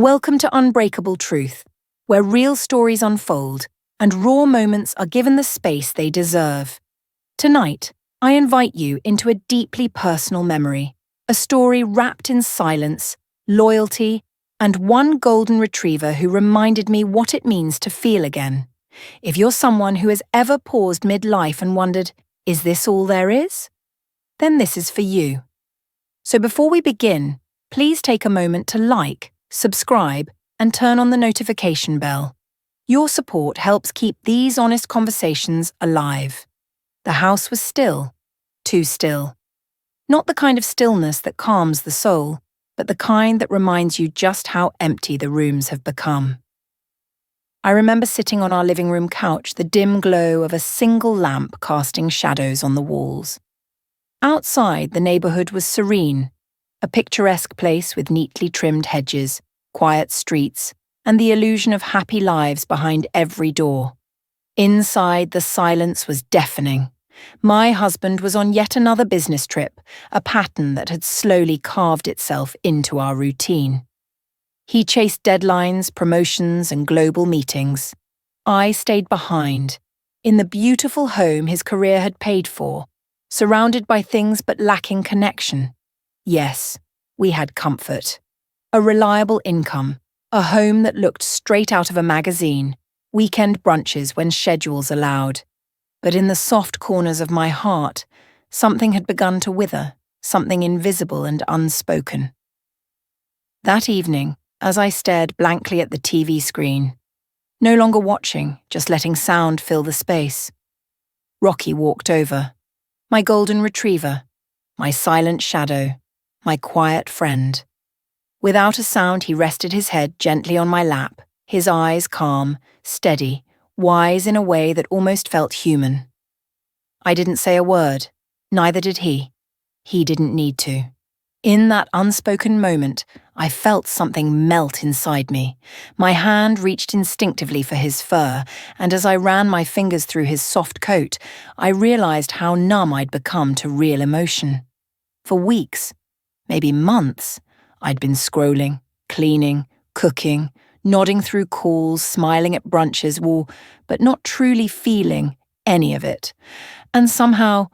Welcome to Unbreakable Truth, where real stories unfold and raw moments are given the space they deserve. Tonight, I invite you into a deeply personal memory, a story wrapped in silence, loyalty, and one golden retriever who reminded me what it means to feel again. If you're someone who has ever paused mid-life and wondered, is this all there is? Then this is for you. So before we begin, please take a moment to like, subscribe, and turn on the notification bell. Your support helps keep these honest conversations alive. The house was still, too still. Not the kind of stillness that calms the soul, but the kind that reminds you just how empty the rooms have become. I remember sitting on our living room couch, the dim glow of a single lamp casting shadows on the walls. Outside, the neighbourhood was serene, a picturesque place with neatly trimmed hedges, quiet streets, and the illusion of happy lives behind every door. Inside, the silence was deafening. My husband was on yet another business trip, a pattern that had slowly carved itself into our routine. He chased deadlines, promotions, and global meetings. I stayed behind, in the beautiful home his career had paid for, surrounded by things but lacking connection. Yes, we had comfort. A reliable income, a home that looked straight out of a magazine, weekend brunches when schedules allowed. But in the soft corners of my heart, something had begun to wither, something invisible and unspoken. That evening, as I stared blankly at the TV screen, no longer watching, just letting sound fill the space, Rocky walked over, my golden retriever, my silent shadow, my quiet friend. Without a sound, he rested his head gently on my lap, his eyes calm, steady, wise in a way that almost felt human. I didn't say a word, neither did he. He didn't need to. In that unspoken moment, I felt something melt inside me. My hand reached instinctively for his fur, and as I ran my fingers through his soft coat, I realized how numb I'd become to real emotion. For weeks, maybe months, I'd been scrolling, cleaning, cooking, nodding through calls, smiling at brunches, but not truly feeling any of it. And somehow,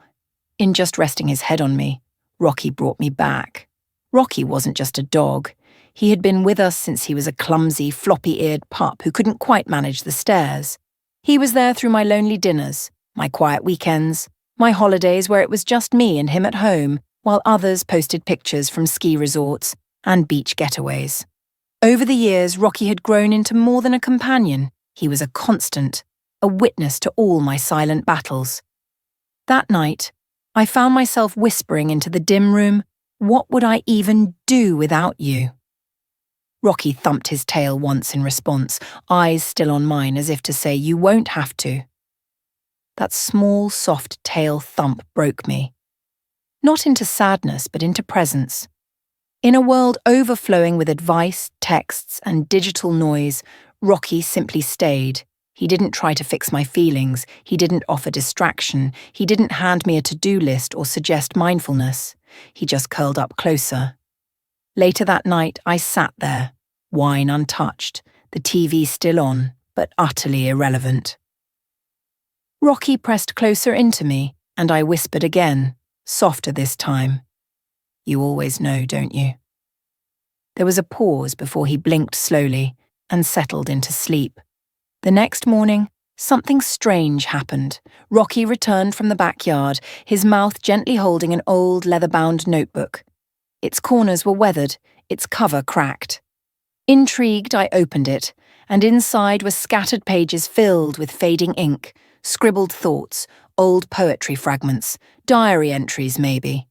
in just resting his head on me, Rocky brought me back. Rocky wasn't just a dog. He had been with us since he was a clumsy, floppy-eared pup who couldn't quite manage the stairs. He was there through my lonely dinners, my quiet weekends, my holidays where it was just me and him at home, while others posted pictures from ski resorts and beach getaways. Over the years, Rocky had grown into more than a companion. He was a constant, a witness to all my silent battles. That night, I found myself whispering into the dim room, "What would I even do without you?" Rocky thumped his tail once in response, eyes still on mine as if to say, "You won't have to." That small, soft tail thump broke me. Not into sadness, but into presence. In a world overflowing with advice, texts, and digital noise, Rocky simply stayed. He didn't try to fix my feelings. He didn't offer distraction. He didn't hand me a to-do list or suggest mindfulness. He just curled up closer. Later that night, I sat there, wine untouched, the TV still on, but utterly irrelevant. Rocky pressed closer into me, and I whispered again, softer this time. "You always know, don't you?" There was a pause before he blinked slowly and settled into sleep. The next morning, something strange happened. Rocky returned from the backyard, his mouth gently holding an old leather-bound notebook. Its corners were weathered, its cover cracked. Intrigued, I opened it, and inside were scattered pages filled with fading ink, scribbled thoughts, old poetry fragments, diary entries maybe.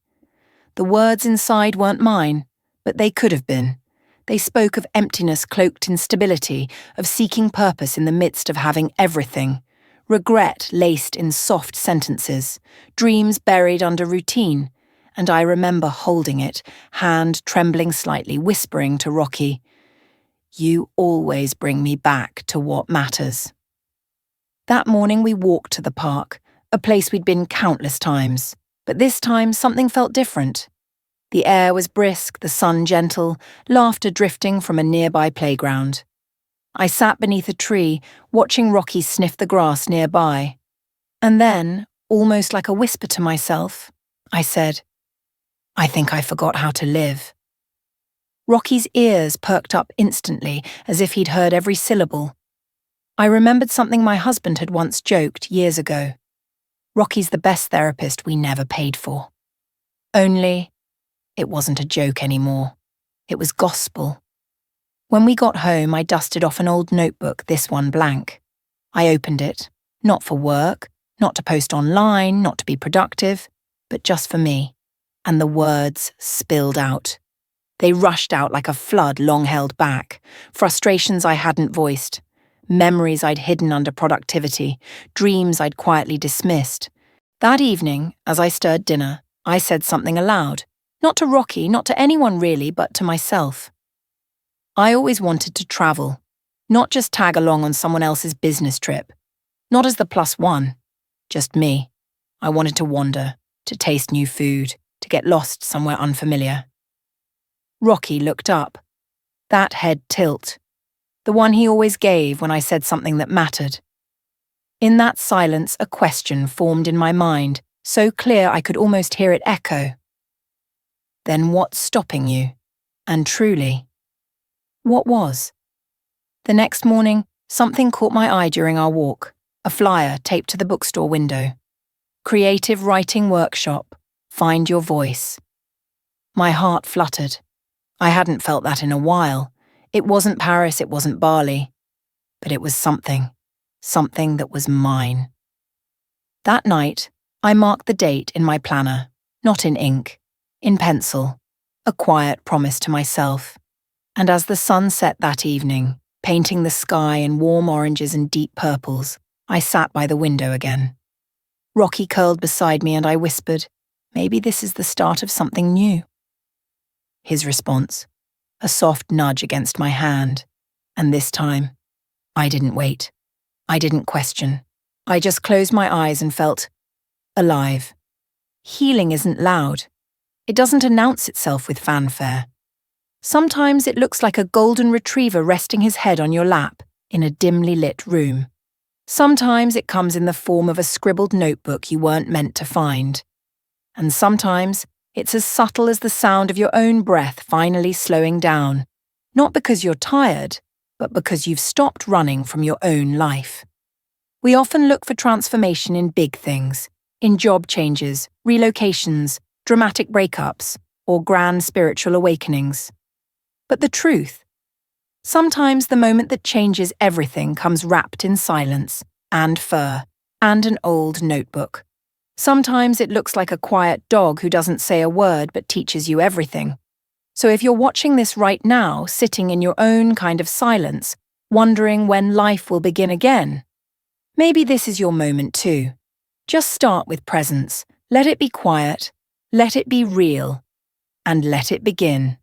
The words inside weren't mine, but they could have been. They spoke of emptiness cloaked in stability, of seeking purpose in the midst of having everything, regret laced in soft sentences, dreams buried under routine, and I remember holding it, hand trembling slightly, whispering to Rocky, "You always bring me back to what matters." That morning we walked to the park, a place we'd been countless times, but this time something felt different. The air was brisk, the sun gentle, laughter drifting from a nearby playground. I sat beneath a tree, watching Rocky sniff the grass nearby. And then, almost like a whisper to myself, I said, "I think I forgot how to live." Rocky's ears perked up instantly, as if he'd heard every syllable. I remembered something my husband had once joked years ago. Rocky's the best therapist we never paid for. Only, it wasn't a joke anymore. It was gospel. When we got home, I dusted off an old notebook, this one blank. I opened it, not for work, not to post online, not to be productive, but just for me. And the words spilled out. They rushed out like a flood long held back, frustrations I hadn't voiced, memories I'd hidden under productivity, dreams I'd quietly dismissed. That evening, as I stirred dinner, I said something aloud. Not to Rocky, not to anyone really, but to myself. I always wanted to travel, not just tag along on someone else's business trip. Not as the +1, just me. I wanted to wander, to taste new food, to get lost somewhere unfamiliar. Rocky looked up. That head tilt. The one he always gave when I said something that mattered. In that silence, a question formed in my mind, so clear I could almost hear it echo. Then what's stopping you? And truly, what was? The next morning, something caught my eye during our walk, a flyer taped to the bookstore window. Creative Writing Workshop. Find your voice. My heart fluttered. I hadn't felt that in a while. It wasn't Paris, it wasn't Bali. But it was something that was mine. That night, I marked the date in my planner, not in ink, in pencil, a quiet promise to myself. And as the sun set that evening, painting the sky in warm oranges and deep purples, I sat by the window again. Rocky curled beside me and I whispered, "Maybe this is the start of something new." His response, a soft nudge against my hand. And this time, I didn't wait. I didn't question. I just closed my eyes and felt alive. Healing isn't loud. It doesn't announce itself with fanfare. Sometimes it looks like a golden retriever resting his head on your lap in a dimly lit room. Sometimes it comes in the form of a scribbled notebook you weren't meant to find. And sometimes it's as subtle as the sound of your own breath finally slowing down, not because you're tired, but because you've stopped running from your own life. We often look for transformation in big things, in job changes, relocations, dramatic breakups, or grand spiritual awakenings. But the truth? Sometimes the moment that changes everything comes wrapped in silence, and fur, and an old notebook. Sometimes it looks like a quiet dog who doesn't say a word but teaches you everything. So if you're watching this right now, sitting in your own kind of silence, wondering when life will begin again, maybe this is your moment too. Just start with presence, let it be quiet, let it be real, and let it begin.